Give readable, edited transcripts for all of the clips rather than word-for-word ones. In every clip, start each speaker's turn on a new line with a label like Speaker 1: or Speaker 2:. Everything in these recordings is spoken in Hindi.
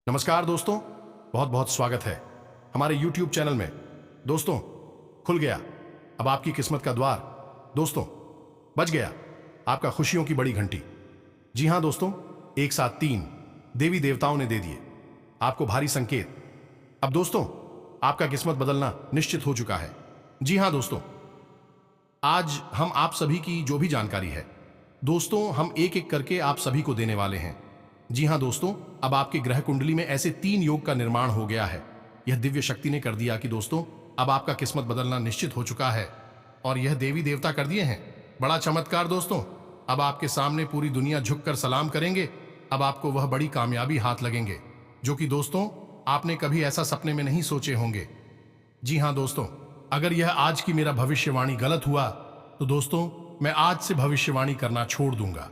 Speaker 1: नमस्कार दोस्तों, बहुत बहुत स्वागत है हमारे YouTube चैनल में। दोस्तों, खुल गया अब आपकी किस्मत का द्वार। दोस्तों, बज गया आपका खुशियों की बड़ी घंटी। जी हां दोस्तों, एक साथ 3 देवी देवताओं ने दे दिए आपको भारी संकेत। अब दोस्तों, आपका किस्मत बदलना निश्चित हो चुका है। जी हां दोस्तों, आज हम आप सभी की जो भी जानकारी है दोस्तों, हम एक एक करके आप सभी को देने वाले हैं। जी हां दोस्तों, अब आपकी ग्रह कुंडली में ऐसे 3 योग का निर्माण हो गया है। यह दिव्य शक्ति ने कर दिया कि दोस्तों, अब आपका किस्मत बदलना निश्चित हो चुका है और यह देवी देवता कर दिए हैं। बड़ा चमत्कार दोस्तों, अब आपके सामने पूरी दुनिया झुककर सलाम करेंगे। अब आपको वह बड़ी कामयाबी हाथ लगेंगे जो कि दोस्तों आपने कभी ऐसा सपने में नहीं सोचे होंगे। जी हां दोस्तों, अगर यह आज की मेरा भविष्यवाणी गलत हुआ तो दोस्तों मैं आज से भविष्यवाणी करना छोड़ दूंगा।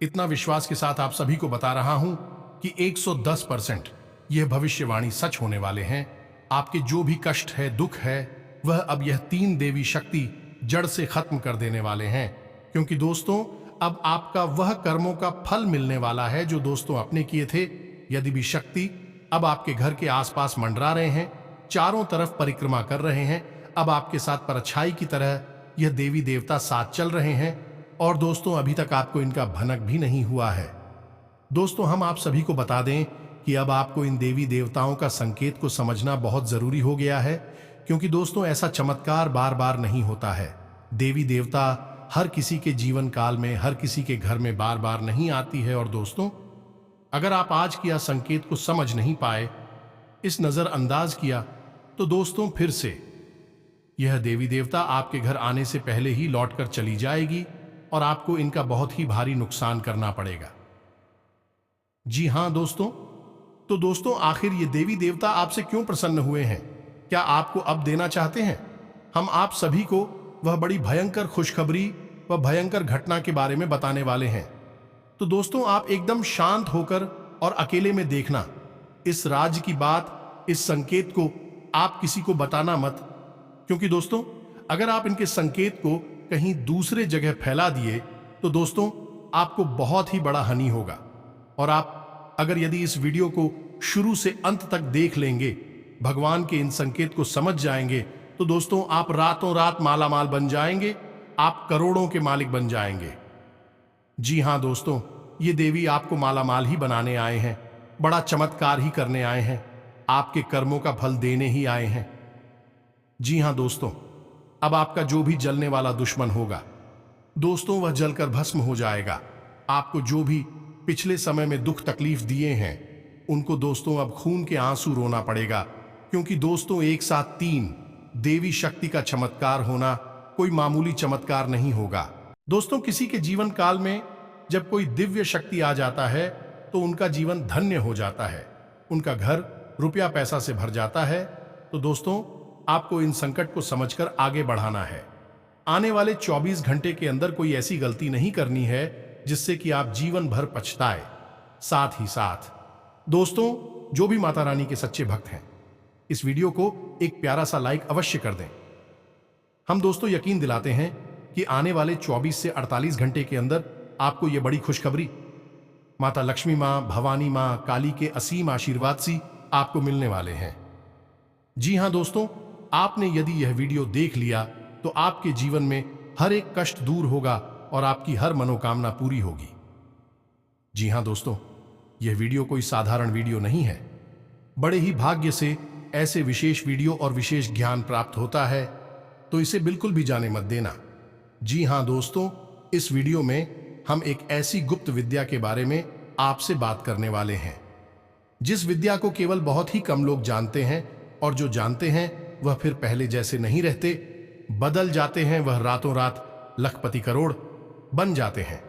Speaker 1: इतना विश्वास के साथ आप सभी को बता रहा हूं कि 110% यह भविष्यवाणी सच होने वाले हैं। आपके जो भी कष्ट है, दुख है, वह अब यह 3 देवी शक्ति जड़ से खत्म कर देने वाले हैं। क्योंकि दोस्तों अब आपका वह कर्मों का फल मिलने वाला है जो दोस्तों आपने किए थे। यदि भी शक्ति अब आपके घर के आसपास मंडरा रहे हैं, चारों तरफ परिक्रमा कर रहे हैं, अब आपके साथ परछाई की तरह यह देवी देवता साथ चल रहे हैं और दोस्तों अभी तक आपको इनका भनक भी नहीं हुआ है। दोस्तों, हम आप सभी को बता दें कि अब आपको इन देवी देवताओं का संकेत को समझना बहुत जरूरी हो गया है। क्योंकि दोस्तों ऐसा चमत्कार बार बार नहीं होता है। देवी देवता हर किसी के जीवन काल में, हर किसी के घर में बार बार नहीं आती है। और दोस्तों, अगर आप आज किया संकेत को समझ नहीं पाए, इस नजरअंदाज किया, तो दोस्तों फिर से यह देवी देवता आपके घर आने से पहले ही लौटकर चली जाएगी और आपको इनका बहुत ही भारी नुकसान करना पड़ेगा। जी हां दोस्तों, तो दोस्तों आखिर ये देवी देवता आपसे क्यों प्रसन्न हुए हैं? क्या आपको अब देना चाहते हैं? हम आप सभी को वह बड़ी भयंकर खुशखबरी व भयंकर घटना के बारे में बताने वाले हैं। तो दोस्तों आप एकदम शांत होकर और अकेले में देखना। इस राज की बात, इस संकेत को आप किसी को बताना मत। क्योंकि दोस्तों अगर आप इनके संकेत को कहीं दूसरे जगह फैला दिए तो दोस्तों आपको बहुत ही बड़ा हानि होगा। और आप अगर यदि इस वीडियो को शुरू से अंत तक देख लेंगे, भगवान के इन संकेत को समझ जाएंगे, तो दोस्तों आप रातों रात मालामाल बन जाएंगे, आप करोड़ों के मालिक बन जाएंगे। जी हां दोस्तों, ये देवी आपको मालामाल ही बनाने आए हैं, बड़ा चमत्कार ही करने आए हैं, आपके कर्मों का फल देने ही आए हैं। जी हां दोस्तों, अब आपका जो भी जलने वाला दुश्मन होगा दोस्तों वह जलकर भस्म हो जाएगा। आपको जो भी पिछले समय में दुख तकलीफ दिए हैं उनको दोस्तों अब खून के आंसू रोना पड़ेगा। क्योंकि दोस्तों एक साथ 3 देवी शक्ति का चमत्कार होना कोई मामूली चमत्कार नहीं होगा। दोस्तों किसी के जीवन काल में जब कोई दिव्य शक्ति आ जाता है तो उनका जीवन धन्य हो जाता है, उनका घर रुपया पैसा से भर जाता है। तो दोस्तों आपको इन संकट को समझकर आगे बढ़ाना है। आने वाले 24 घंटे के अंदर कोई ऐसी गलती नहीं करनी है जिससे कि आप जीवन भर पछताए। साथ ही साथ दोस्तों जो भी माता रानी के सच्चे भक्त हैं, इस वीडियो को एक प्यारा सा लाइक अवश्य कर दें। हम दोस्तों यकीन दिलाते हैं कि आने वाले 24 से 48 घंटे के अंदर आपको यह बड़ी खुशखबरी माता लक्ष्मी मां, भवानी मां, काली के असीम आशीर्वाद से आपको मिलने वाले हैं। जी हां दोस्तों, आपने यदि यह वीडियो देख लिया तो आपके जीवन में हर एक कष्ट दूर होगा और आपकी हर मनोकामना पूरी होगी। जी हां दोस्तों, यह वीडियो कोई साधारण वीडियो नहीं है। बड़े ही भाग्य से ऐसे विशेष वीडियो और विशेष ज्ञान प्राप्त होता है, तो इसे बिल्कुल भी जाने मत देना। जी हां दोस्तों, इस वीडियो में हम एक ऐसी गुप्त विद्या के बारे में आपसे बात करने वाले हैं जिस विद्या को केवल बहुत ही कम लोग जानते हैं, और जो जानते हैं वह फिर पहले जैसे नहीं रहते, बदल जाते हैं। वह रातों रात लखपति करोड़ बन जाते हैं,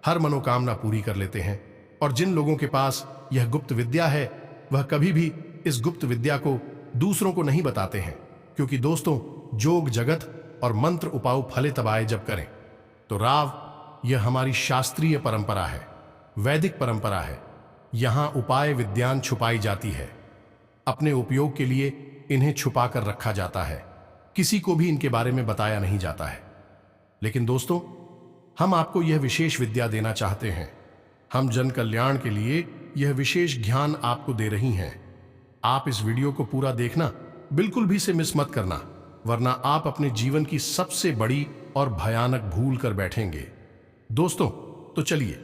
Speaker 1: हर मनोकामना पूरी कर लेते हैं। और जिन लोगों के पास यह गुप्त विद्या है वह कभी भी इस गुप्त विद्या को दूसरों को नहीं बताते हैं। क्योंकि दोस्तों जोग जगत और मंत्र उपाउ फले तबाए जब करें तो राव, यह हमारी शास्त्रीय परंपरा है, वैदिक परंपरा है। यहां उपाय विद्यान छुपाई जाती है, अपने उपयोग के लिए इन्हें छुपा कर रखा जाता है, किसी को भी इनके बारे में बताया नहीं जाता है। लेकिन दोस्तों हम आपको यह विशेष विद्या देना चाहते हैं। हम जन कल्याण के लिए यह विशेष ज्ञान आपको दे रही हैं। आप इस वीडियो को पूरा देखना, बिल्कुल भी इसे मिस मत करना, वरना आप अपने जीवन की सबसे बड़ी और भयानक भूल कर बैठेंगे। दोस्तों, तो चलिए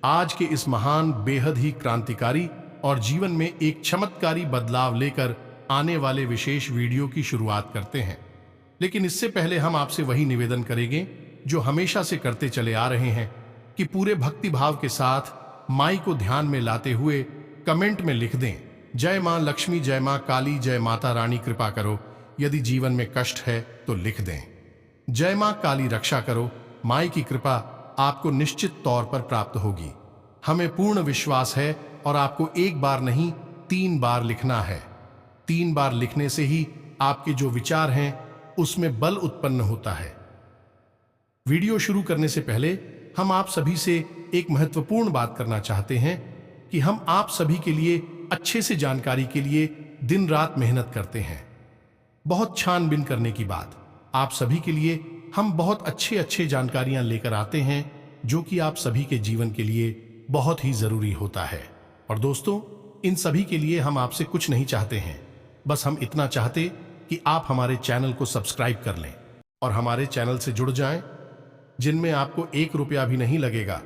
Speaker 1: आज के इस महान, बेहद ही क्रांतिकारी और जीवन में एक चमत्कारी बदलाव लेकर आने वाले विशेष वीडियो की शुरुआत करते हैं। लेकिन इससे पहले हम आपसे वही निवेदन करेंगे जो हमेशा से करते चले आ रहे हैं कि पूरे भक्ति भाव के साथ माई को ध्यान में लाते हुए कमेंट में लिख दें, जय मां लक्ष्मी, जय मां काली, जय माता रानी कृपा करो। यदि जीवन में कष्ट है तो लिख दें, जय मां काली रक्षा करो। माई की कृपा आपको निश्चित तौर पर प्राप्त होगी। हमें पूर्ण विश्वास है और आपको एक बार नहीं 3 बार लिखना है। 3 बार लिखने से ही आपके जो विचार हैं उसमें बल उत्पन्न होता है। वीडियो शुरू करने से पहले हम आप सभी से एक महत्वपूर्ण बात करना चाहते हैं कि हम आप सभी के लिए अच्छे से जानकारी के लिए दिन रात मेहनत करते हैं। बहुत छानबीन करने की बात, आप सभी के लिए हम बहुत अच्छे जानकारियां लेकर आते हैं जो कि आप सभी के जीवन के लिए बहुत ही जरूरी होता है। और दोस्तों, इन सभी के लिए हम आपसे कुछ नहीं चाहते हैं, बस हम इतना चाहते कि आप हमारे चैनल को सब्सक्राइब कर लें और हमारे चैनल से जुड़ जाएं, जिनमें आपको 1 रुपया भी नहीं लगेगा।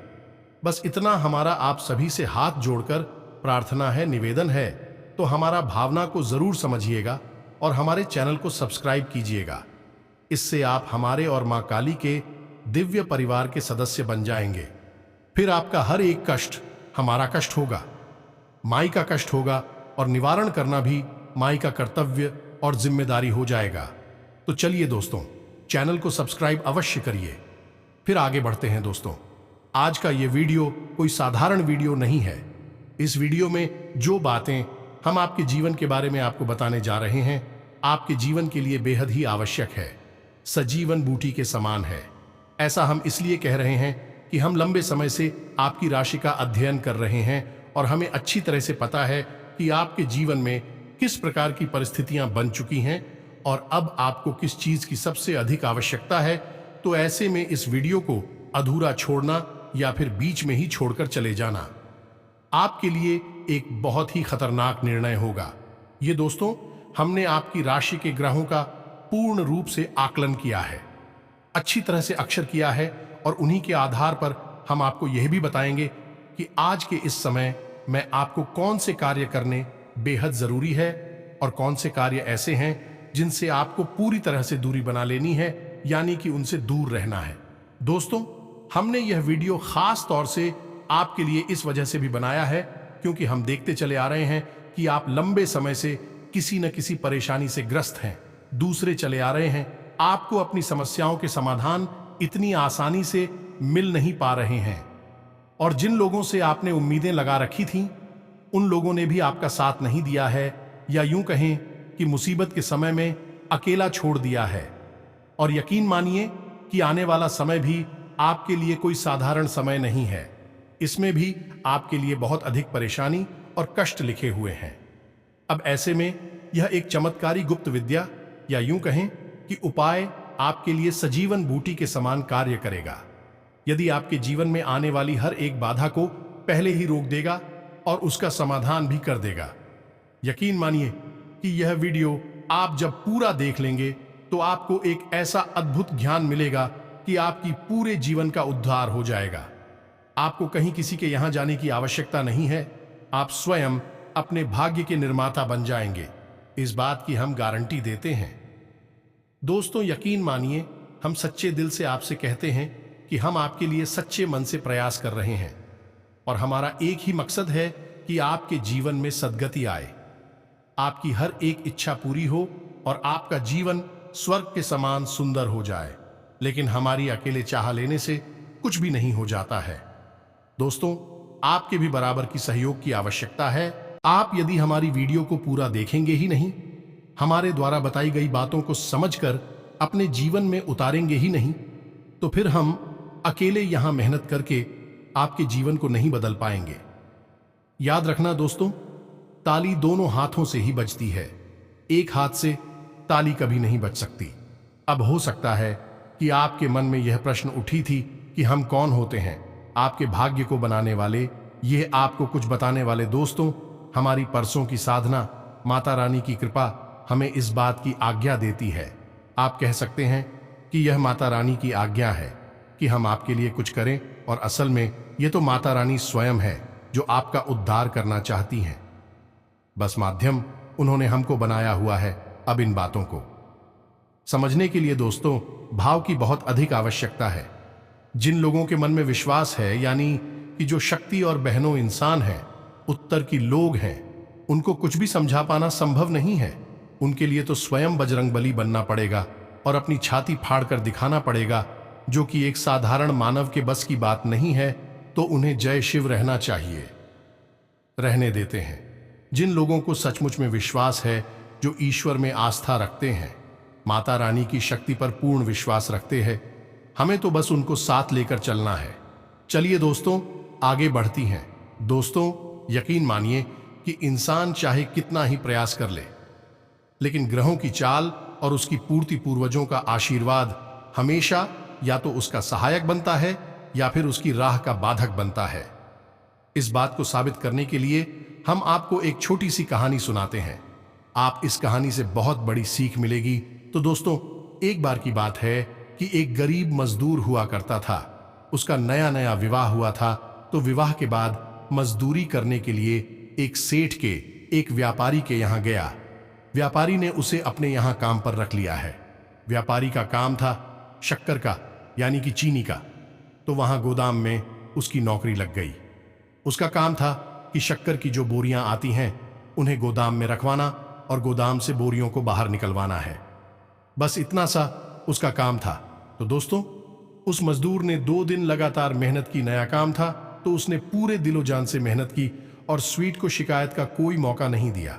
Speaker 1: बस इतना हमारा आप सभी से हाथ जोड़कर प्रार्थना है, निवेदन है। तो हमारा भावना को जरूर समझिएगा और हमारे चैनल को सब्सक्राइब कीजिएगा। इससे आप हमारे और मां काली के दिव्य परिवार के सदस्य बन जाएंगे। फिर आपका हर एक कष्ट हमारा कष्ट होगा, माई का कष्ट होगा, और निवारण करना भी माई का कर्तव्य और जिम्मेदारी हो जाएगा। तो चलिए दोस्तों, चैनल को सब्सक्राइब अवश्य करिए। फिर आगे बढ़ते हैं दोस्तों। आज का ये वीडियो कोई साधारण वीडियो नहीं है। इस वीडियो में जो बातें हम आपके जीवन के बारे में आपको बताने जा रहे हैं, आपके जीवन के लिए बेहद ही आवश्यक है, सजीवन बूटी के समान है। ऐसा हम इसलिए कह रहे हैं कि हम लंबे समय से आपकी राशि का अध्ययन कर रहे हैं और हमें अच्छी तरह से पता है कि आपके जीवन में किस प्रकार की परिस्थितियां बन चुकी हैं और अब आपको किस चीज की सबसे अधिक आवश्यकता है। तो ऐसे में इस वीडियो को अधूरा छोड़ना या फिर बीच में ही छोड़कर चले जाना आपके लिए एक बहुत ही खतरनाक निर्णय होगा। ये दोस्तों, हमने आपकी राशि के ग्रहों का पूर्ण रूप से आकलन किया है, अच्छी तरह से अक्षर किया है, और उन्हीं के आधार पर हम आपको यह भी बताएंगे कि आज के इस समय में आपको कौन से कार्य करने बेहद जरूरी है और कौन से कार्य ऐसे हैं जिनसे आपको पूरी तरह से दूरी बना लेनी है, यानी कि उनसे दूर रहना है। दोस्तों, हमने यह वीडियो खास तौर से आपके लिए इस वजह से भी बनाया है क्योंकि हम देखते चले आ रहे हैं कि आप लंबे समय से किसी न किसी परेशानी से ग्रस्त हैं, दूसरे चले आ रहे हैं। आपको अपनी समस्याओं के समाधान इतनी आसानी से मिल नहीं पा रहे हैं, और जिन लोगों से आपने उम्मीदें लगा रखी थीं, उन लोगों ने भी आपका साथ नहीं दिया है, या यूं कहें कि मुसीबत के समय में अकेला छोड़ दिया है। और यकीन मानिए कि आने वाला समय भी आपके लिए कोई साधारण समय नहीं है। इसमें भी आपके लिए बहुत अधिक परेशानी और कष्ट लिखे हुए हैं। अब ऐसे में यह एक चमत्कारी गुप्त विद्या, या यूं कहें कि उपाय आपके लिए सजीवन बूटी के समान कार्य करेगा। यदि आपके जीवन में आने वाली हर एक बाधा को पहले ही रोक देगा और उसका समाधान भी कर देगा। यकीन मानिए कि यह वीडियो आप जब पूरा देख लेंगे तो आपको एक ऐसा अद्भुत ज्ञान मिलेगा कि आपकी पूरे जीवन का उद्धार हो जाएगा। आपको कहीं किसी के यहां जाने की आवश्यकता नहीं है, आप स्वयं अपने भाग्य के निर्माता बन जाएंगे। इस बात की हम गारंटी देते हैं। दोस्तों, यकीन मानिए, हम सच्चे दिल से आपसे कहते हैं कि हम आपके लिए सच्चे मन से प्रयास कर रहे हैं, और हमारा एक ही मकसद है कि आपके जीवन में सद्गति आए, आपकी हर एक इच्छा पूरी हो और आपका जीवन स्वर्ग के समान सुंदर हो जाए। लेकिन हमारी अकेले चाह लेने से कुछ भी नहीं हो जाता है। दोस्तों, आपके भी बराबर की सहयोग की आवश्यकता है। आप यदि हमारी वीडियो को पूरा देखेंगे ही नहीं, हमारे द्वारा बताई गई बातों को समझकर अपने जीवन में उतारेंगे ही नहीं, तो फिर हम अकेले यहां मेहनत करके आपके जीवन को नहीं बदल पाएंगे। याद रखना दोस्तों, ताली दोनों हाथों से ही बजती है, एक हाथ से ताली कभी नहीं बज सकती। अब हो सकता है कि आपके मन में यह प्रश्न उठी थी कि हम कौन होते हैं, आपके भाग्य को बनाने वाले ये आपको कुछ बताने वाले दोस्तों, हमारी परसों की साधना, माता रानी की कृपा हमें इस बात की आज्ञा देती है। आप कह सकते हैं कि यह माता रानी की आज्ञा है कि हम आपके लिए कुछ करें, और असल में ये तो माता रानी स्वयं है जो आपका उद्धार करना चाहती हैं। बस माध्यम उन्होंने हमको बनाया हुआ है। अब इन बातों को समझने के लिए दोस्तों, भाव की बहुत अधिक आवश्यकता है। जिन लोगों के मन में विश्वास है, यानी कि जो शक्ति और बहनों इंसान हैं, उत्तर की लोग हैं, उनको कुछ भी समझा पाना संभव नहीं है। उनके लिए तो स्वयं बजरंगबली बनना पड़ेगा और अपनी छाती फाड़कर दिखाना पड़ेगा, जो कि एक साधारण मानव के बस की बात नहीं है। तो उन्हें जय शिव रहना चाहिए। रहने देते हैं। जिन लोगों को सचमुच में विश्वास है, जो ईश्वर में आस्था रखते हैं, माता रानी की शक्ति पर पूर्ण विश्वास रखते हैं, हमें तो बस उनको साथ लेकर चलना है। चलिए दोस्तों, आगे बढ़ती हैं। दोस्तों, यकीन मानिए कि इंसान चाहे कितना ही प्रयास कर ले, लेकिन ग्रहों की चाल और उसकी पूर्ति, पूर्वजों का आशीर्वाद हमेशा या तो उसका सहायक बनता है या फिर उसकी राह का बाधक बनता है। इस बात को साबित करने के लिए हम आपको एक छोटी सी कहानी सुनाते हैं। आप इस कहानी से बहुत बड़ी सीख मिलेगी। तो दोस्तों, एक बार की बात है कि एक गरीब मजदूर हुआ करता था। उसका नया नया विवाह हुआ था। तो विवाह के बाद मजदूरी करने के लिए एक सेठ के, एक व्यापारी के यहां गया। व्यापारी ने उसे अपने यहां काम पर रख लिया है। व्यापारी का काम था शक्कर का, यानी कि चीनी का। तो वहां गोदाम में उसकी नौकरी लग गई। उसका काम था कि शक्कर की जो बोरियां आती हैं, उन्हें गोदाम में रखवाना और गोदाम से बोरियों को बाहर निकलवाना है। बस इतना सा उसका काम था। तो दोस्तों, उस मजदूर ने 2 दिन लगातार मेहनत की। नया काम था तो उसने पूरे दिलो जान से मेहनत की और स्वीट को शिकायत का कोई मौका नहीं दिया।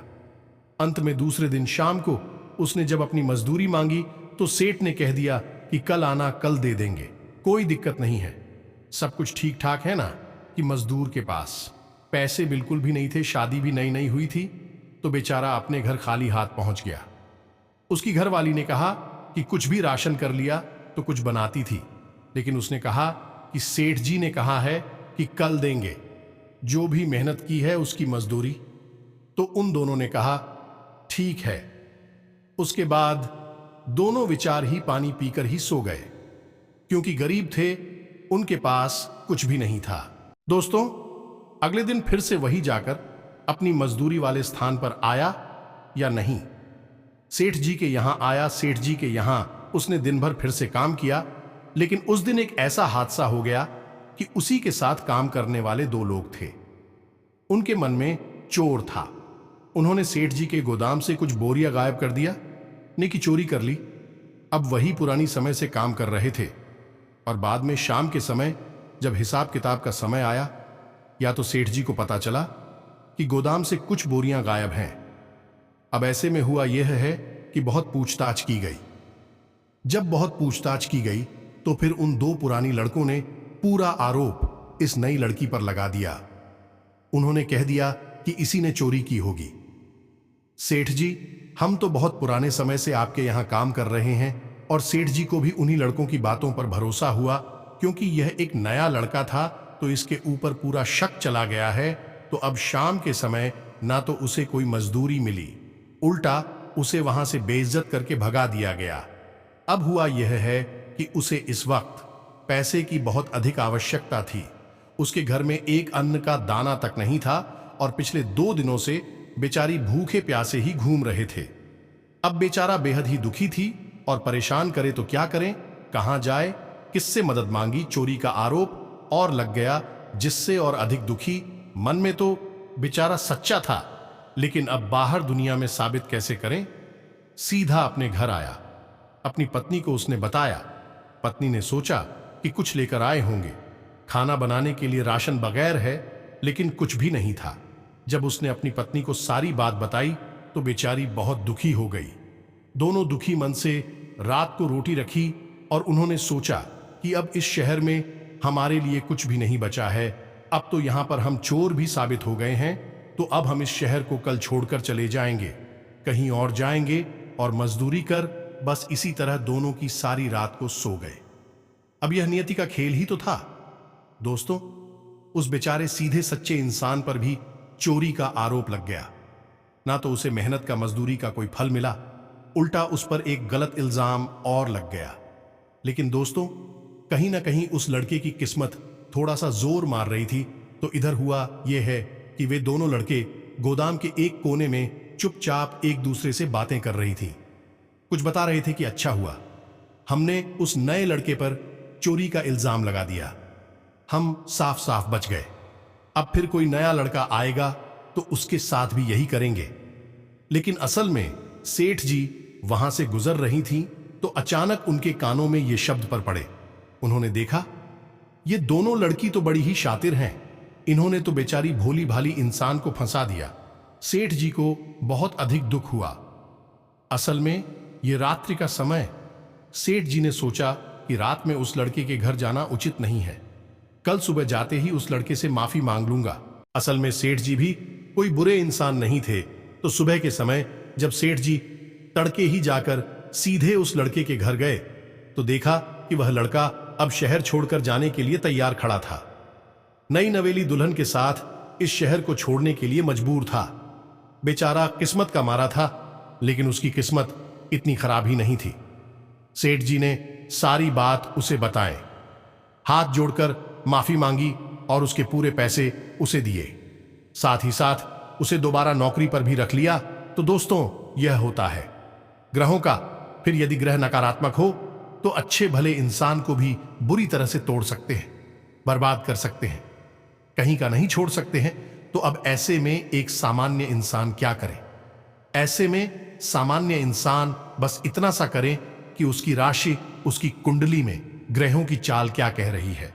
Speaker 1: अंत में दूसरे दिन शाम को उसने जब अपनी मजदूरी मांगी तो सेठ ने कह दिया कि कल आना, कल दे देंगे, कोई दिक्कत नहीं है, सब कुछ ठीक ठाक है ना। कि मजदूर के पास पैसे बिल्कुल भी नहीं थे, शादी भी नई नई हुई थी। तो बेचारा अपने घर खाली हाथ पहुंच गया। उसकी घरवाली ने कहा कि कुछ भी राशन कर लिया तो कुछ बनाती थी, लेकिन उसने कहा कि सेठ जी ने कहा है कि कल देंगे, जो भी मेहनत की है उसकी मजदूरी। तो उन दोनों ने कहा ठीक है। उसके बाद दोनों विचार ही पानी पीकर ही सो गए, क्योंकि गरीब थे, उनके पास कुछ भी नहीं था। दोस्तों, अगले दिन फिर से वही जाकर अपनी मजदूरी वाले स्थान पर आया या नहीं? सेठ जी के यहां आया। सेठ जी के यहां उसने दिन भर फिर से काम किया, लेकिन उस दिन एक ऐसा हादसा हो गया कि उसी के साथ काम करने वाले 2 लोग थे। उनके मन में चोर था। उन्होंने सेठ जी के गोदाम से कुछ बोरियां गायब कर दिया, ने की चोरी कर ली। अब वही पुरानी समय से काम कर रहे थे, और बाद में शाम के समय जब हिसाब किताब का समय आया, या तो सेठ जी को पता चला कि गोदाम से कुछ बोरियां गायब हैं। अब ऐसे में हुआ यह है कि बहुत पूछताछ की गई। जब बहुत पूछताछ की गई तो फिर उन 2 पुरानी लड़कों ने पूरा आरोप इस नई लड़की पर लगा दिया। उन्होंने कह दिया कि इसी ने चोरी की होगी। सेठ जी, हम तो बहुत पुराने समय से आपके यहां काम कर रहे हैं, और सेठ जी को भी उन्हीं लड़कों की बातों पर भरोसा हुआ, क्योंकि यह एक नया लड़का था तो इसके ऊपर पूरा शक चला गया है। तो अब शाम के समय ना तो उसे कोई मजदूरी मिली, उल्टा उसे वहां से बेइज्जत करके भगा दिया गया। अब हुआ यह है कि उसे इस वक्त पैसे की बहुत अधिक आवश्यकता थी। उसके घर में एक अन्न का दाना तक नहीं था, और पिछले 2 दिनों से बेचारी भूखे प्यासे ही घूम रहे थे। अब बेचारा बेहद ही दुखी थी और परेशान करे तो क्या करें, कहां जाए, किससे मदद मांगी। चोरी का आरोप और लग गया, जिससे और अधिक दुखी। मन में तो बेचारा सच्चा था, लेकिन अब बाहर दुनिया में साबित कैसे करें। सीधा अपने घर आया। अपनी पत्नी को उसने बताया। पत्नी ने सोचा कि कुछ लेकर आए होंगे। खाना बनाने के लिए राशन बगैर है, लेकिन कुछ भी नहीं था। जब उसने अपनी पत्नी को सारी बात बताई तो बेचारी बहुत दुखी हो गई। दोनों दुखी मन से रात को रोटी रखी, और उन्होंने सोचा कि अब इस शहर में हमारे लिए कुछ भी नहीं बचा है। अब तो यहां पर हम चोर भी साबित हो गए हैं, तो अब हम इस शहर को कल छोड़कर चले जाएंगे, कहीं और जाएंगे और मजदूरी कर। बस इसी तरह दोनों की सारी रात को सो गए। अब यह नियति का खेल ही तो था। दोस्तों, उस बेचारे सीधे सच्चे इंसान पर भी चोरी का आरोप लग गया। ना तो उसे मेहनत का मजदूरी का कोई फल मिला, उल्टा उस पर एक गलत इल्जाम और लग गया। लेकिन दोस्तों, कहीं ना कहीं उस लड़के की किस्मत थोड़ा सा जोर मार रही थी। तो इधर हुआ यह है कि वे दोनों लड़के गोदाम के एक कोने में चुपचाप एक दूसरे से बातें कर रही थी। कुछ बता रहे थे कि अच्छा हुआ हमने उस नए लड़के पर चोरी का इल्जाम लगा दिया, हम साफ साफ बच गए। अब फिर कोई नया लड़का आएगा तो उसके साथ भी यही करेंगे। लेकिन असल में सेठ जी वहां से गुजर रही थीं तो अचानक उनके कानों में ये शब्द पर पड़े। उन्होंने देखा, ये दोनों लड़की तो बड़ी ही शातिर हैं, इन्होंने तो बेचारी भोली भाली इंसान को फंसा दिया। सेठ जी को बहुत अधिक दुख हुआ। असल में ये रात्रि का समय, सेठ जी ने सोचा कि रात में उस लड़के के घर जाना उचित नहीं है, कल सुबह जाते ही उस लड़के से माफी मांग लूंगा। असल में सेठ जी भी कोई बुरे इंसान नहीं थे। तो सुबह के समय जब सेठ जी तड़के ही जाकर सीधे उस लड़के के घर गए तो देखा कि वह लड़का अब शहर छोड़कर जाने के लिए तैयार खड़ा था। नई नवेली दुल्हन के साथ इस शहर को छोड़ने के लिए मजबूर था। बेचारा किस्मत का मारा था, लेकिन उसकी किस्मत इतनी खराब ही नहीं थी। सेठ जी ने सारी बात उसे बताएं, हाथ जोड़कर माफी मांगी और उसके पूरे पैसे उसे दिए। साथ ही साथ उसे दोबारा नौकरी पर भी रख लिया। तो दोस्तों, यह होता है ग्रहों का। फिर यदि ग्रह नकारात्मक हो तो अच्छे भले इंसान को भी बुरी तरह से तोड़ सकते हैं, बर्बाद कर सकते हैं, कहीं का नहीं छोड़ सकते हैं। तो अब ऐसे में एक सामान्य इंसान क्या करे? ऐसे में सामान्य इंसान बस इतना सा करे कि उसकी राशि, उसकी कुंडली में ग्रहों की चाल क्या कह रही है,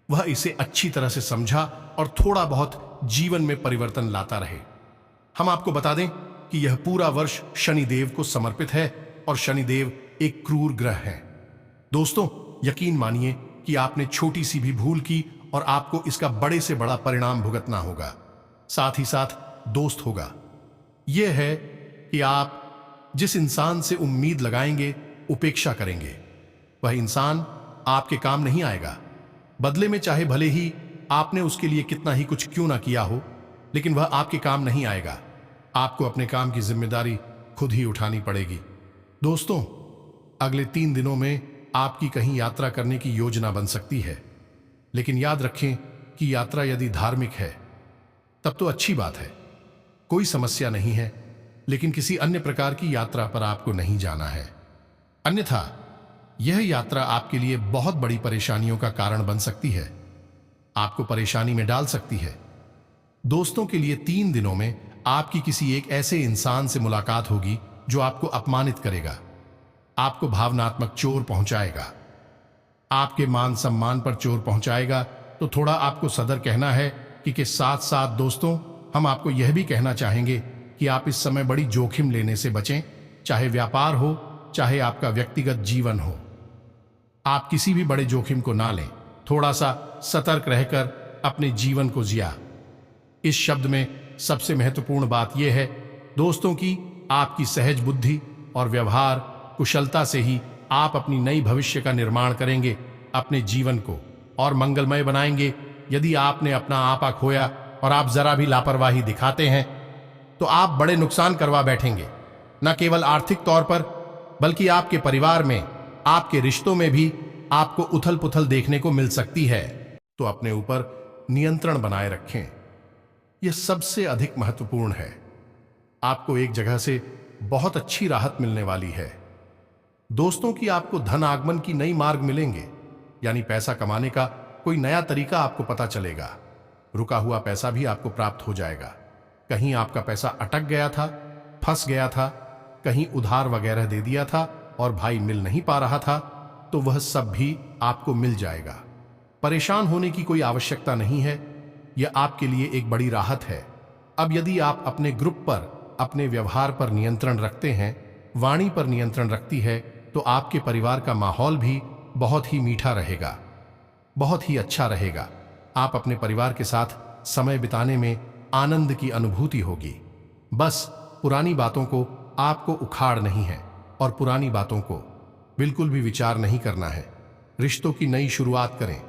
Speaker 1: वह इसे अच्छी तरह से समझा और थोड़ा बहुत जीवन में परिवर्तन लाता रहे। हम आपको बता दें कि यह पूरा वर्ष शनिदेव को समर्पित है और शनिदेव एक क्रूर ग्रह है। दोस्तों, यकीन मानिए कि आपने छोटी सी भी भूल की और आपको इसका बड़े से बड़ा परिणाम भुगतना होगा। साथ ही साथ दोस्त होगा यह है कि आप जिस इंसान से उम्मीद लगाएंगे, उपेक्षा करेंगे, वह इंसान आपके काम नहीं आएगा। बदले में चाहे भले ही आपने उसके लिए कितना ही कुछ क्यों ना किया हो, लेकिन वह आपके काम नहीं आएगा। आपको अपने काम की जिम्मेदारी खुद ही उठानी पड़ेगी। दोस्तों, अगले 3 दिनों में आपकी कहीं यात्रा करने की योजना बन सकती है, लेकिन याद रखें कि यात्रा यदि धार्मिक है तब तो अच्छी बात है, कोई समस्या नहीं है। लेकिन किसी अन्य प्रकार की यात्रा पर आपको नहीं जाना है, अन्यथा यह यात्रा आपके लिए बहुत बड़ी परेशानियों का कारण बन सकती है, आपको परेशानी में डाल सकती है। दोस्तों के लिए 3 दिनों में आपकी किसी एक ऐसे इंसान से मुलाकात होगी जो आपको अपमानित करेगा, आपको भावनात्मक चोट पहुंचाएगा, आपके मान सम्मान पर चोट पहुंचाएगा। तो थोड़ा आपको सदर कहना है कि साथ साथ दोस्तों, हम आपको यह भी कहना चाहेंगे कि आप इस समय बड़ी जोखिम लेने से बचें, चाहे व्यापार हो, चाहे आपका व्यक्तिगत जीवन हो। आप किसी भी बड़े जोखिम को ना लें, थोड़ा सा सतर्क रहकर अपने जीवन को जिया। इस शब्द में सबसे महत्वपूर्ण बात यह है दोस्तों की आपकी सहज बुद्धि और व्यवहार कुशलता से ही आप अपनी नई भविष्य का निर्माण करेंगे, अपने जीवन को और मंगलमय बनाएंगे। यदि आपने अपना आपा खोया और आप जरा भी लापरवाही दिखाते हैं तो आप बड़े नुकसान करवा बैठेंगे, न केवल आर्थिक तौर पर बल्कि आपके परिवार में, आपके रिश्तों में भी आपको उथल पुथल देखने को मिल सकती है। तो अपने ऊपर नियंत्रण बनाए रखें, यह सबसे अधिक महत्वपूर्ण है। आपको एक जगह से बहुत अच्छी राहत मिलने वाली है दोस्तों की आपको धन आगमन की नई मार्ग मिलेंगे, यानी पैसा कमाने का कोई नया तरीका आपको पता चलेगा। रुका हुआ पैसा भी आपको प्राप्त हो जाएगा। कहीं आपका पैसा अटक गया था, फंस गया था, कहीं उधार वगैरह दे दिया था और भाई मिल नहीं पा रहा था, तो वह सब भी आपको मिल जाएगा। परेशान होने की कोई आवश्यकता नहीं है, यह आपके लिए एक बड़ी राहत है। अब यदि आप अपने ग्रुप पर, अपने व्यवहार पर नियंत्रण रखते हैं, वाणी पर नियंत्रण रखती है, तो आपके परिवार का माहौल भी बहुत ही मीठा रहेगा, बहुत ही अच्छा रहेगा। आप अपने परिवार के साथ समय बिताने में आनंद की अनुभूति होगी। बस पुरानी बातों को आपको उखाड़ नहीं है और पुरानी बातों को बिल्कुल भी विचार नहीं करना है। रिश्तों की नई शुरुआत करें,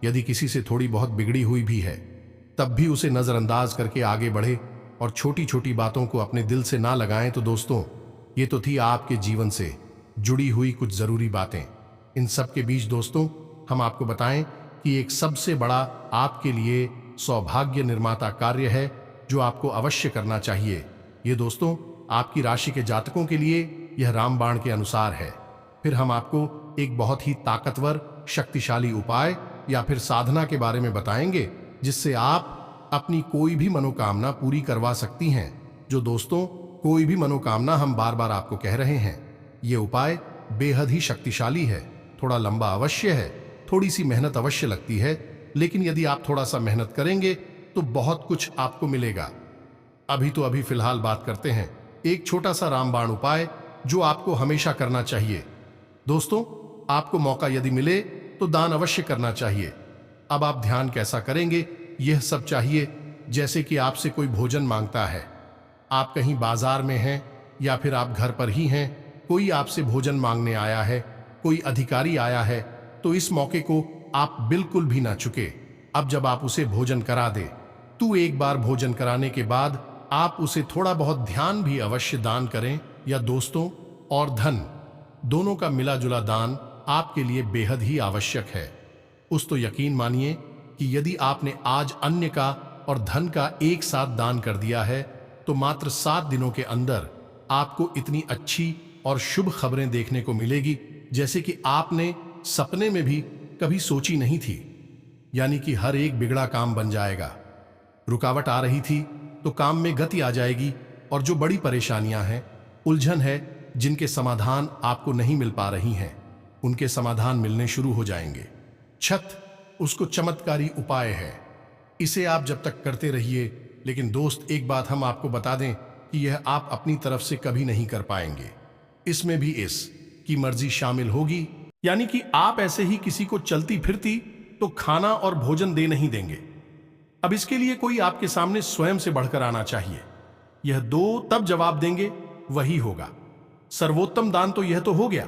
Speaker 1: यदि किसी से थोड़ी बहुत बिगड़ी हुई भी है तब भी उसे नजरअंदाज करके आगे बढ़े और छोटी छोटी बातों को अपने दिल से ना लगाएं। तो दोस्तों, ये तो थी आपके जीवन से जुड़ी हुई कुछ जरूरी बातें। इन सब के बीच दोस्तों, हम आपको बताएं कि एक सबसे बड़ा आपके लिए सौभाग्य निर्माता कार्य है जो आपको अवश्य करना चाहिए। ये दोस्तों आपकी राशि के जातकों के लिए यह रामबाण के अनुसार है। फिर हम आपको एक बहुत ही ताकतवर शक्तिशाली उपाय या फिर साधना के बारे में बताएंगे जिससे आप अपनी कोई भी मनोकामना पूरी करवा सकती हैं। जो दोस्तों, कोई भी मनोकामना हम बार बार आपको कह रहे हैं, ये उपाय बेहद ही शक्तिशाली है। थोड़ा लंबा अवश्य है, थोड़ी सी मेहनत अवश्य लगती है, लेकिन यदि आप थोड़ा सा मेहनत करेंगे तो बहुत कुछ आपको मिलेगा। अभी फिलहाल बात करते हैं एक छोटा सा रामबाण उपाय जो आपको हमेशा करना चाहिए। दोस्तों, आपको मौका यदि मिले तो दान अवश्य करना चाहिए। अब आप ध्यान कैसा करेंगे, यह सब चाहिए जैसे कि आपसे कोई भोजन मांगता है, आप कहीं बाजार में हैं या फिर आप घर पर ही हैं, कोई आपसे भोजन मांगने आया है, कोई अधिकारी आया है, तो इस मौके को आप बिल्कुल भी ना चुके। अब जब आप उसे भोजन करा दे तो एक बार भोजन कराने के बाद आप उसे थोड़ा बहुत ध्यान भी अवश्य दान करें। या दोस्तों, और धन दोनों का मिला जुला दान आपके लिए बेहद ही आवश्यक है। उस तो यकीन मानिए कि यदि आपने आज अन्य का और धन का एक साथ दान कर दिया है तो मात्र 7 दिनों के अंदर आपको इतनी अच्छी और शुभ खबरें देखने को मिलेगी जैसे कि आपने सपने में भी कभी सोची नहीं थी। यानी कि हर एक बिगड़ा काम बन जाएगा। रुकावट आ रही थी तो काम में गति आ जाएगी, और जो बड़ी परेशानियां हैं, उलझन है, जिनके समाधान आपको नहीं मिल पा रही हैं, उनके समाधान मिलने शुरू हो जाएंगे। छत उसको चमत्कारी उपाय है, इसे आप जब तक करते रहिए। लेकिन दोस्त, एक बात हम आपको बता दें कि यह आप अपनी तरफ से कभी नहीं कर पाएंगे। इसमें भी इसकी मर्जी शामिल होगी। यानी कि आप ऐसे ही किसी को चलती फिरती तो खाना और भोजन दे नहीं देंगे। अब इसके लिए कोई आपके सामने स्वयं से बढ़कर आना चाहिए। यह दो तब जवाब देंगे वही होगा। सर्वोत्तम दान तो यह तो हो गया,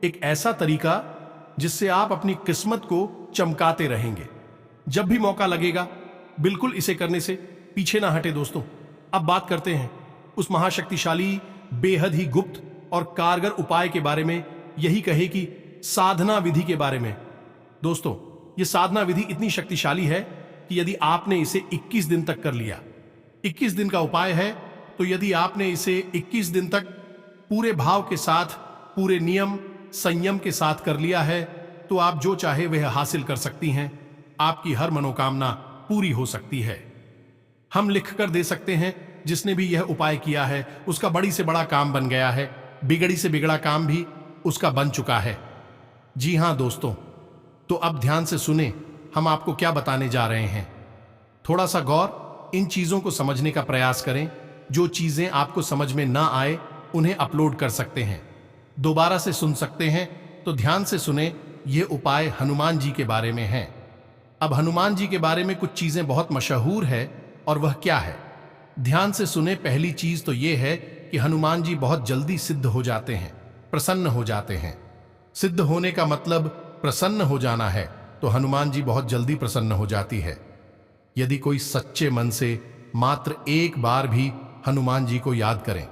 Speaker 1: एक ऐसा तरीका जिससे आप अपनी किस्मत को चमकाते रहेंगे। जब भी मौका लगेगा बिल्कुल इसे करने से पीछे ना हटे। दोस्तों, अब बात करते हैं उस महाशक्तिशाली, बेहद ही गुप्त और कारगर उपाय के बारे में, यही कहे कि साधना विधि के बारे में। दोस्तों, यह साधना विधि इतनी शक्तिशाली है कि यदि आपने इसे 21 दिन तक कर लिया, 21 दिन का उपाय है, तो यदि आपने इसे 21 दिन तक पूरे भाव के साथ, पूरे नियम संयम के साथ कर लिया है, तो आप जो चाहे वह हासिल कर सकती हैं। आपकी हर मनोकामना पूरी हो सकती है। हम लिख कर दे सकते हैं, जिसने भी यह उपाय किया है उसका बड़ी से बड़ा काम बन गया है, बिगड़ी से बिगड़ा काम भी उसका बन चुका है। जी हां दोस्तों, तो अब ध्यान से सुने, हम आपको क्या बताने जा रहे हैं। थोड़ा सा गौर इन चीजों को समझने का प्रयास करें। जो चीजें आपको समझ में ना आए उन्हें अपलोड कर सकते हैं, दोबारा से सुन सकते हैं। तो ध्यान से सुने, ये उपाय हनुमान जी के बारे में है। अब हनुमान जी के बारे में कुछ चीजें बहुत मशहूर है, और वह क्या है, ध्यान से सुने। पहली चीज तो यह है कि हनुमान जी बहुत जल्दी सिद्ध हो जाते हैं, प्रसन्न हो जाते हैं। सिद्ध होने का मतलब प्रसन्न हो जाना है, तो हनुमान जी बहुत जल्दी प्रसन्न हो जाती है। यदि कोई सच्चे मन से मात्र एक बार भी हनुमान जी को याद करें,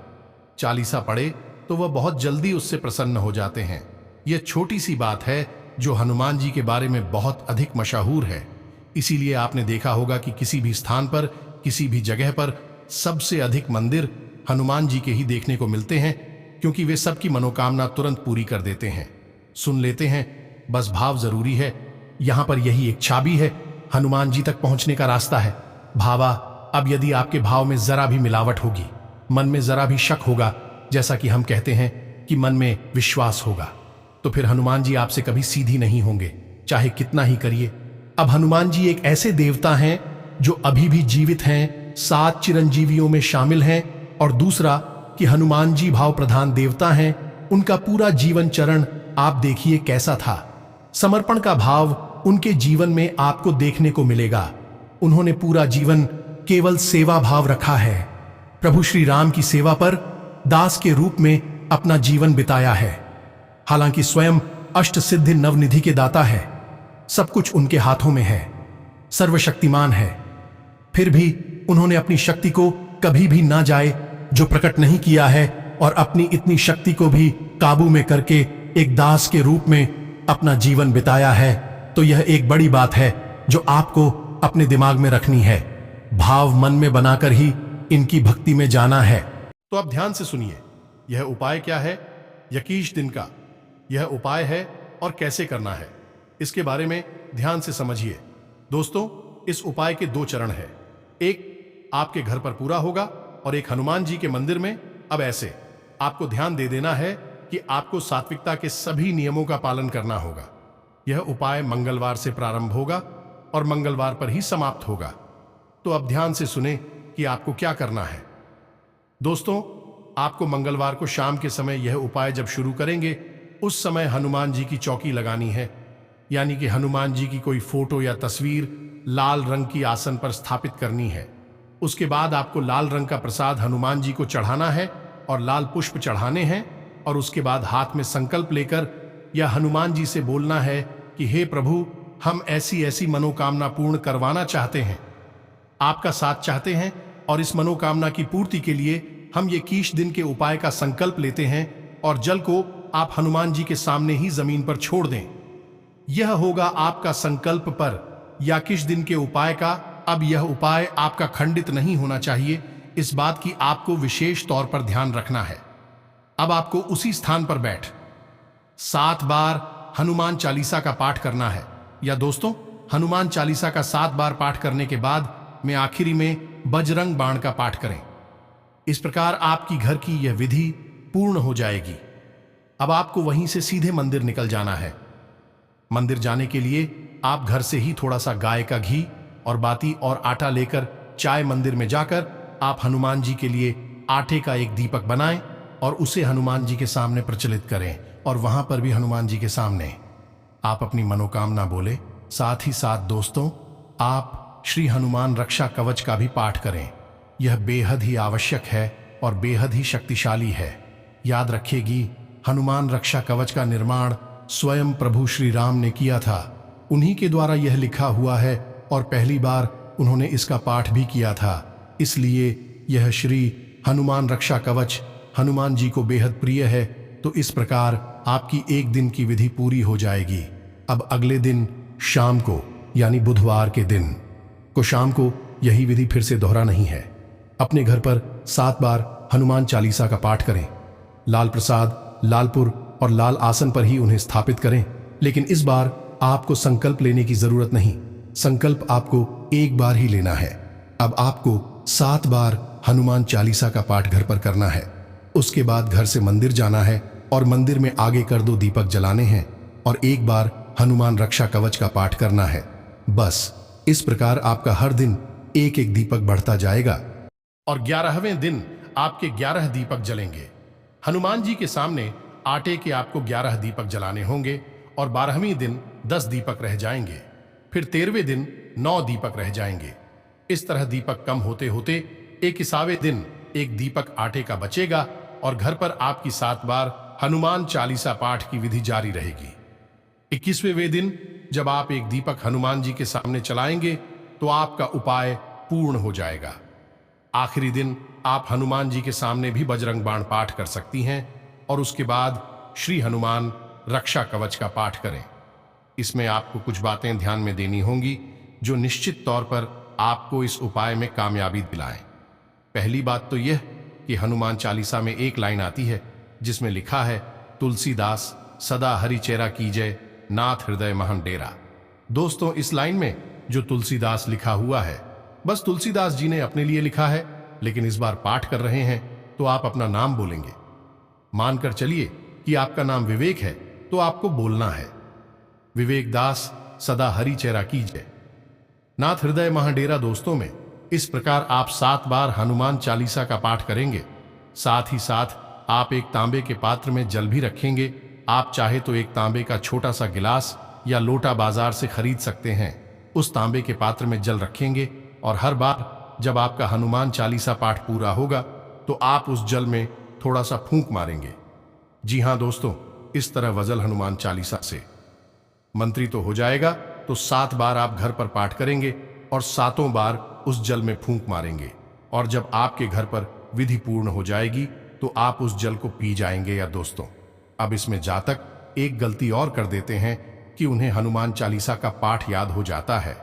Speaker 1: चालीसा पढ़े, तो वह बहुत जल्दी उससे प्रसन्न हो जाते हैं। यह छोटी सी बात है जो हनुमान जी के बारे में बहुत अधिक मशहूर है। इसीलिए आपने देखा होगा कि किसी भी स्थान पर, किसी भी जगह पर सबसे अधिक मंदिर हनुमान जी के ही देखने को मिलते हैं, क्योंकि वे सबकी मनोकामना तुरंत पूरी कर देते हैं। सुन लेते हैं, बस भाव जरूरी है। यहां पर यही एक चाबी है, हनुमान जी तक पहुंचने का रास्ता है। भावा, अब यदि आपके भाव में जरा भी मिलावट होगी, मन में जरा भी शक होगा, जैसा कि हम कहते हैं कि मन में विश्वास होगा, तो फिर हनुमान जी आपसे कभी सीधी नहीं होंगे, चाहे कितना ही करिए। अब हनुमान जी एक ऐसे देवता हैं जो अभी भी जीवित हैं, 7 चिरंजीवियों में शामिल हैं। और दूसरा कि हनुमान जी भाव प्रधान देवता हैं। उनका पूरा जीवन चरण आप देखिए कैसा था। समर्पण का भाव उनके जीवन में आपको देखने को मिलेगा। उन्होंने पूरा जीवन केवल सेवा भाव रखा है। प्रभु श्री राम की सेवा पर दास के रूप में अपना जीवन बिताया है। हालांकि स्वयं अष्ट सिद्धि नवनिधि के दाता है,
Speaker 2: सब कुछ उनके हाथों में है, सर्वशक्तिमान है। फिर भी उन्होंने अपनी शक्ति को कभी भी ना जाए जो प्रकट नहीं किया है, और अपनी इतनी शक्ति को भी काबू में करके एक दास के रूप में अपना जीवन बिताया है। तो यह एक बड़ी बात है जो आपको अपने दिमाग में रखनी है। भाव मन में बनाकर ही इनकी भक्ति में जाना है।
Speaker 1: तो अब ध्यान से सुनिए, यह उपाय क्या है। यकीश दिन का यह उपाय है और कैसे करना है इसके बारे में ध्यान से समझिए। दोस्तों, इस उपाय के 2 चरण हैं। एक आपके घर पर पूरा होगा और एक हनुमान जी के मंदिर में। अब ऐसे आपको ध्यान दे देना है कि आपको सात्विकता के सभी नियमों का पालन करना होगा। यह उपाय मंगलवार से प्रारंभ होगा और मंगलवार पर ही समाप्त होगा। तो अब ध्यान से सुने कि आपको क्या करना है। दोस्तों, आपको मंगलवार को शाम के समय यह उपाय जब शुरू करेंगे, उस समय हनुमान जी की चौकी लगानी है, यानी कि हनुमान जी की कोई फोटो या तस्वीर लाल रंग की आसन पर स्थापित करनी है। उसके बाद आपको लाल रंग का प्रसाद हनुमान जी को चढ़ाना है और लाल पुष्प चढ़ाने हैं, और उसके बाद हाथ में संकल्प लेकर या हनुमान जी से बोलना है कि हे प्रभु, हम ऐसी ऐसी मनोकामना पूर्ण करवाना चाहते हैं, आपका साथ चाहते हैं, और इस मनोकामना की पूर्ति के लिए हम ये कीश दिन के उपाय का संकल्प लेते हैं, और जल को आप हनुमान जी के सामने ही जमीन पर छोड़ दें। यह होगा आपका संकल्प पर या किश दिन के उपाय का। अब यह उपाय आपका खंडित नहीं होना चाहिए, इस बात की आपको विशेष तौर पर ध्यान रखना है। अब आपको उसी स्थान पर बैठ 7 बार हनुमान चालीसा का पाठ करना है। या दोस्तों, हनुमान चालीसा का 7 बार पाठ करने के बाद में आखिरी में बजरंग बाण का पाठ करें। इस प्रकार आपकी घर की यह विधि पूर्ण हो जाएगी। अब आपको वहीं से सीधे मंदिर निकल जाना है। मंदिर जाने के लिए आप घर से ही थोड़ा सा गाय का घी और बाती और आटा लेकर चाय मंदिर में जाकर आप हनुमान जी के लिए आटे का एक दीपक बनाएं और उसे हनुमान जी के सामने प्रचलित करें, और वहां पर भी हनुमान जी के सामने आप अपनी मनोकामना बोले। साथ ही साथ दोस्तों, आप श्री हनुमान रक्षा कवच का भी पाठ करें। यह बेहद ही आवश्यक है और बेहद ही शक्तिशाली है। याद रखिएगी, हनुमान रक्षा कवच का निर्माण स्वयं प्रभु श्री राम ने किया था। उन्हीं के द्वारा यह लिखा हुआ है और पहली बार उन्होंने इसका पाठ भी किया था। इसलिए यह श्री हनुमान रक्षा कवच हनुमान जी को बेहद प्रिय है। तो इस प्रकार आपकी एक दिन की विधि पूरी हो जाएगी। अब अगले दिन शाम को, यानी बुधवार के दिन को शाम को यही विधि फिर से दोहरा नहीं है। अपने घर पर 7 बार हनुमान चालीसा का पाठ करें। लाल प्रसाद, लालपुर और लाल आसन पर ही उन्हें स्थापित करें। लेकिन इस बार आपको संकल्प लेने की जरूरत नहीं, संकल्प आपको एक बार ही लेना है। अब आपको 7 बार हनुमान चालीसा का पाठ घर पर करना है। उसके बाद घर से मंदिर जाना है और मंदिर में आगे कर 2 दीपक जलाने हैं और एक बार हनुमान रक्षा कवच का पाठ करना है। बस इस प्रकार आपका हर दिन एक एक दीपक बढ़ता जाएगा और 11वें दिन आपके 11 दीपक जलेंगे। हनुमान जी के सामने आटे के आपको 11 दीपक जलाने होंगे और 12वें दिन 10 दीपक रह जाएंगे। फिर 13वें दिन 9 दीपक रह जाएंगे। इस तरह दीपक कम होते होते 21वें दिन एक दीपक आटे का बचेगा और घर पर आपकी 7 बार हनुमान चालीसा पाठ की विधि जारी रहेगी। 21वें दिन जब आप एक दीपक हनुमान जी के सामने चलाएंगे तो आपका उपाय पूर्ण हो जाएगा। आखिरी दिन आप हनुमान जी के सामने भी बजरंग बाण पाठ कर सकती हैं और उसके बाद श्री हनुमान रक्षा कवच का पाठ करें। इसमें आपको कुछ बातें ध्यान में देनी होंगी जो निश्चित तौर पर आपको इस उपाय में कामयाबी दिलाएं। पहली बात तो यह कि हनुमान चालीसा में एक लाइन आती है जिसमें लिखा है, तुलसीदास सदा हरि चेरा कीजय, नाथ हृदय महन डेरा। दोस्तों, इस लाइन में जो तुलसीदास लिखा हुआ है, बस तुलसीदास जी ने अपने लिए लिखा है, लेकिन इस बार पाठ कर रहे हैं तो आप अपना नाम बोलेंगे। मानकर चलिए कि आपका नाम विवेक है तो आपको बोलना है, विवेक दास सदा हरि चेरा कीजय, नाथ हृदय महाडेरा। दोस्तों में इस प्रकार आप 7 बार हनुमान चालीसा का पाठ करेंगे। साथ ही साथ आप एक तांबे के पात्र में जल भी रखेंगे। आप चाहे तो एक तांबे का छोटा सा गिलास या लोटा बाजार से खरीद सकते हैं। उस तांबे के पात्र में जल रखेंगे और हर बार जब आपका हनुमान चालीसा पाठ पूरा होगा तो आप उस जल में थोड़ा सा फूंक मारेंगे। जी हाँ दोस्तों, इस तरह वजल हनुमान चालीसा से मंत्री तो हो जाएगा, तो तो 7 बार आप घर पर पाठ करेंगे और 7 बार उस जल में फूंक मारेंगे, और जब आपके घर पर विधि पूर्ण हो जाएगी तो आप उस जल को पी जाएंगे। या दोस्तों, अब इसमें जातक एक गलती और कर देते हैं कि उन्हें हनुमान चालीसा का पाठ याद हो जाता है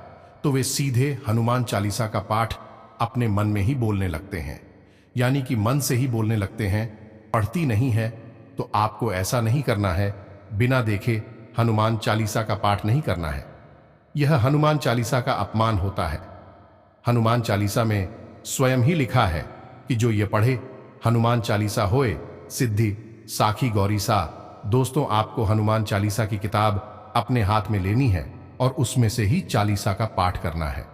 Speaker 1: तो वे सीधे हनुमान चालीसा का पाठ अपने मन में ही बोलने लगते हैं, यानी कि मन से ही बोलने लगते हैं, पढ़ती नहीं है। तो आपको ऐसा नहीं करना है। बिना देखे हनुमान चालीसा का पाठ नहीं करना है। यह हनुमान चालीसा का अपमान होता है। हनुमान चालीसा में स्वयं ही लिखा है कि जो ये पढ़े हनुमान चालीसा होए सिद्धि साखी गौरी सा। दोस्तों, आपको हनुमान चालीसा की किताब अपने हाथ में लेनी है और उसमें से ही चालीसा का पाठ करना है,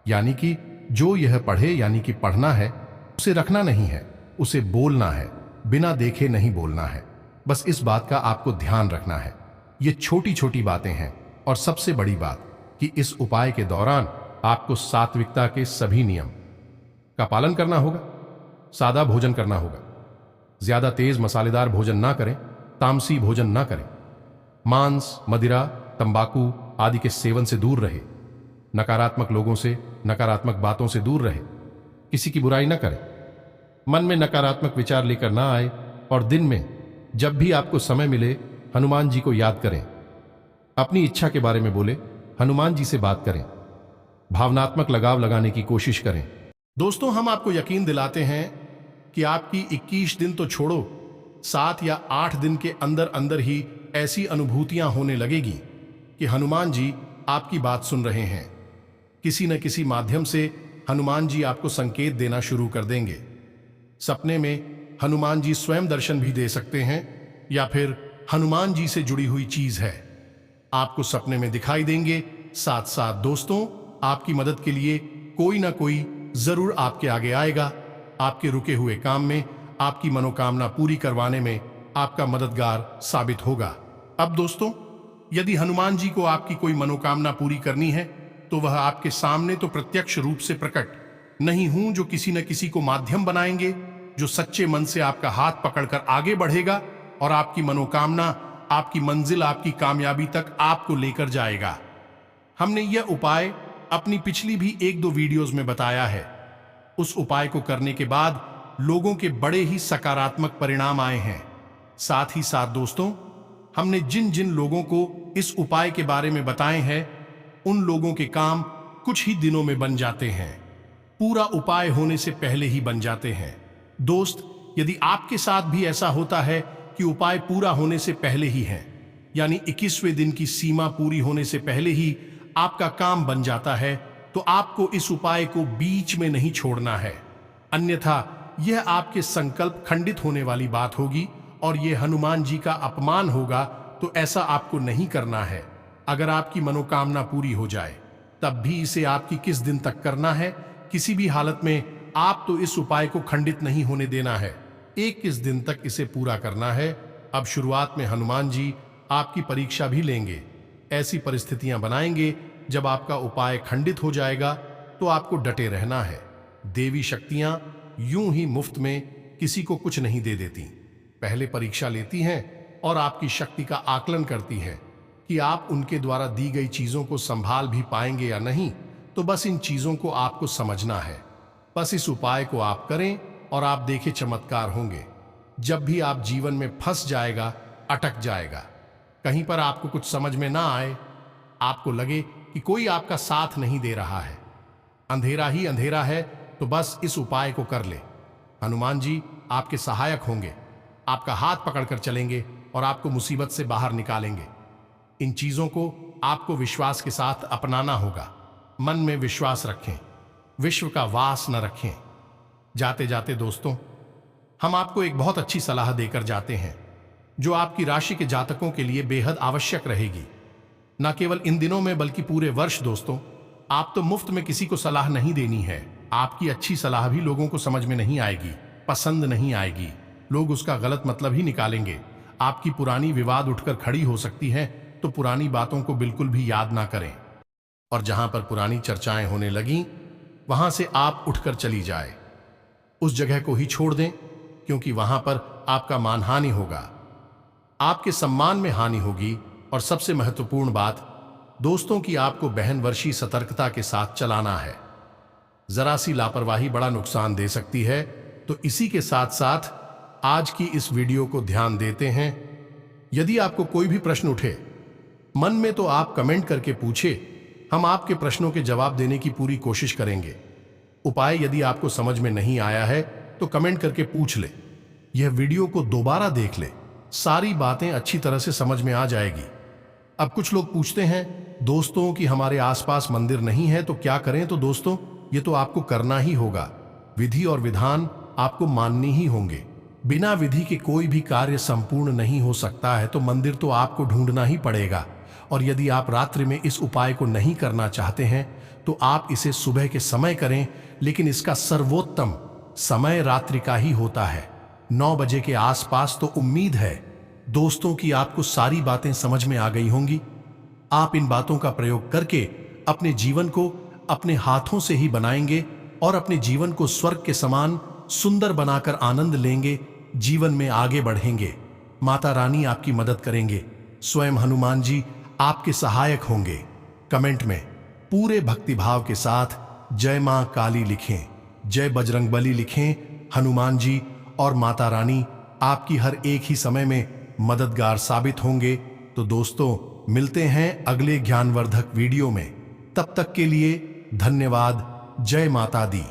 Speaker 1: यानी कि जो यह पढ़े, यानी कि पढ़ना है, उसे रखना नहीं है, उसे बोलना है, बिना देखे नहीं बोलना है। बस इस बात का आपको ध्यान रखना है। ये छोटी छोटी बातें हैं। और सबसे बड़ी बात कि इस उपाय के दौरान आपको सात्विकता के सभी नियम का पालन करना होगा। सादा भोजन करना होगा, ज्यादा तेज मसालेदार भोजन ना करें, तामसी भोजन ना करें, मांस, मदिरा, तंबाकू आदि के सेवन से दूर रहे, नकारात्मक लोगों से, नकारात्मक बातों से दूर रहे, किसी की बुराई ना करें, मन में नकारात्मक विचार लेकर ना आए, और दिन में जब भी आपको समय मिले हनुमान जी को याद करें, अपनी इच्छा के बारे में बोले, हनुमान जी से बात करें, भावनात्मक लगाव लगाने की कोशिश करें। दोस्तों, हम आपको यकीन दिलाते हैं कि आपकी 21 दिन तो छोड़ो, 7 या 8 दिन के अंदर अंदर ही ऐसी अनुभूतियां होने लगेगी कि हनुमान जी आपकी बात सुन रहे हैं। किसी न किसी माध्यम से हनुमान जी आपको संकेत देना शुरू कर देंगे। सपने में हनुमान जी स्वयं दर्शन भी दे सकते हैं, या फिर हनुमान जी से जुड़ी हुई चीज है आपको सपने में दिखाई देंगे। साथ साथ दोस्तों, आपकी मदद के लिए कोई ना कोई जरूर आपके आगे आएगा। आपके रुके हुए काम में, आपकी मनोकामना पूरी करवाने में आपका मददगार साबित होगा। अब दोस्तों, यदि हनुमान जी को आपकी कोई मनोकामना पूरी करनी है तो वह आपके सामने तो प्रत्यक्ष रूप से प्रकट नहीं हूं, जो किसी न किसी को माध्यम बनाएंगे, जो सच्चे मन से आपका हाथ पकड़कर आगे बढ़ेगा और आपकी मनोकामना, आपकी मंजिल, आपकी कामयाबी तक आपको लेकर जाएगा। हमने यह उपाय अपनी पिछली भी 1-2 वीडियोस में बताया है। उस उपाय को करने के बाद लोगों के बड़े ही सकारात्मक परिणाम आए हैं। साथ ही साथ दोस्तों, हमने जिन जिन लोगों को इस उपाय के बारे में बताए हैं, उन लोगों के काम कुछ ही दिनों में बन जाते हैं, पूरा उपाय होने से पहले ही बन जाते हैं। दोस्त, यदि आपके साथ भी ऐसा होता है कि उपाय पूरा होने से पहले ही है, यानी 21वें दिन की सीमा पूरी होने से पहले ही आपका काम बन जाता है, तो आपको इस उपाय को बीच में नहीं छोड़ना है, अन्यथा यह आपके संकल्प खंडित होने वाली बात होगी और यह हनुमान जी का अपमान होगा। तो ऐसा आपको नहीं करना है। अगर आपकी मनोकामना पूरी हो जाए तब भी इसे आपकी किस दिन तक करना है, किसी भी हालत में आप तो इस उपाय को खंडित नहीं होने देना है। 21 दिन तक इसे पूरा करना है। अब शुरुआत में हनुमान जी आपकी परीक्षा भी लेंगे, ऐसी परिस्थितियां बनाएंगे जब आपका उपाय खंडित हो जाएगा, तो आपको डटे रहना है। देवी शक्तियां यूं ही मुफ्त में किसी को कुछ नहीं दे देती, पहले परीक्षा लेती हैं और आपकी शक्ति का आकलन करती हैं कि आप उनके द्वारा दी गई चीजों को संभाल भी पाएंगे या नहीं। तो बस इन चीजों को आपको समझना है। बस इस उपाय को आप करें और आप देखें चमत्कार होंगे। जब भी आप जीवन में फंस जाएगा, अटक जाएगा, कहीं पर आपको कुछ समझ में ना आए, आपको लगे कि कोई आपका साथ नहीं दे रहा है, अंधेरा ही अंधेरा है, तो बस इस उपाय को कर ले। हनुमान जी आपके सहायक होंगे, आपका हाथ पकड़कर चलेंगे और आपको मुसीबत से बाहर निकालेंगे। इन चीजों को आपको विश्वास के साथ अपनाना होगा। मन में विश्वास रखें, विश्व का वास न रखें। जाते जाते दोस्तों, हम आपको एक बहुत अच्छी सलाह देकर जाते हैं, जो आपकी राशि के जातकों के लिए बेहद आवश्यक रहेगी। न केवल इन दिनों में बल्कि पूरे वर्ष। दोस्तों, आप तो मुफ्त में किसी को सलाह नहीं देनी है। आपकी अच्छी सलाह भी लोगों को समझ में नहीं आएगी, पसंद नहीं आएगी, लोग उसका गलत मतलब ही निकालेंगे। आपकी पुरानी विवाद उठकर खड़ी हो सकती है, तो पुरानी बातों को बिल्कुल भी याद ना करें, और जहां पर पुरानी चर्चाएं होने लगीं, वहां से आप उठकर चली जाए। उस जगह को ही छोड़ दें, क्योंकि वहां पर आपका मानहानि होगा, आपके सम्मान में हानि होगी। और सबसे महत्वपूर्ण बात, दोस्तों की आपको बहनवर्षी सतर्कता के साथ चलाना है। जरा सी लापरवाही बड़ा नुकसान दे सकती है। तो इसी के साथ साथ आज की इस वीडियो को ध्यान देते हैं। यदि आपको कोई भी प्रश्न उठे मन में तो आप कमेंट करके पूछे, हम आपके प्रश्नों के जवाब देने की पूरी कोशिश करेंगे। उपाय यदि आपको समझ में नहीं आया है तो कमेंट करके पूछ ले। यह वीडियो को दोबारा देख ले, सारी बातें अच्छी तरह से समझ में आ जाएगी। अब कुछ लोग पूछते हैं दोस्तों कि हमारे आसपास मंदिर नहीं है तो क्या करें। तो दोस्तों ये तो आपको करना ही होगा। विधि और विधान आपको मानने ही होंगे। बिना विधि के कोई भी कार्य संपूर्ण नहीं हो सकता है, तो मंदिर तो आपको ढूंढना ही पड़ेगा। और यदि आप रात्रि में इस उपाय को नहीं करना चाहते हैं तो आप इसे सुबह के समय करें, लेकिन इसका सर्वोत्तम समय रात्रि का ही होता है, 9 बजे के आसपास। तो उम्मीद है दोस्तों कि आपको सारी बातें समझ में आ गई होंगी। आप इन बातों का प्रयोग करके अपने जीवन को अपने हाथों से ही बनाएंगे और अपने जीवन को स्वर्ग के समान सुंदर बनाकर आनंद लेंगे, जीवन में आगे बढ़ेंगे। माता रानी आपकी मदद करेंगे, स्वयं हनुमान जी आपके सहायक होंगे। कमेंट में पूरे भक्तिभाव के साथ जय मां काली लिखें, जय बजरंगबली लिखें। हनुमान जी और माता रानी आपकी हर एक ही समय में मददगार साबित होंगे। तो दोस्तों मिलते हैं अगले ज्ञानवर्धक वीडियो में। तब तक के लिए धन्यवाद। जय माता दी।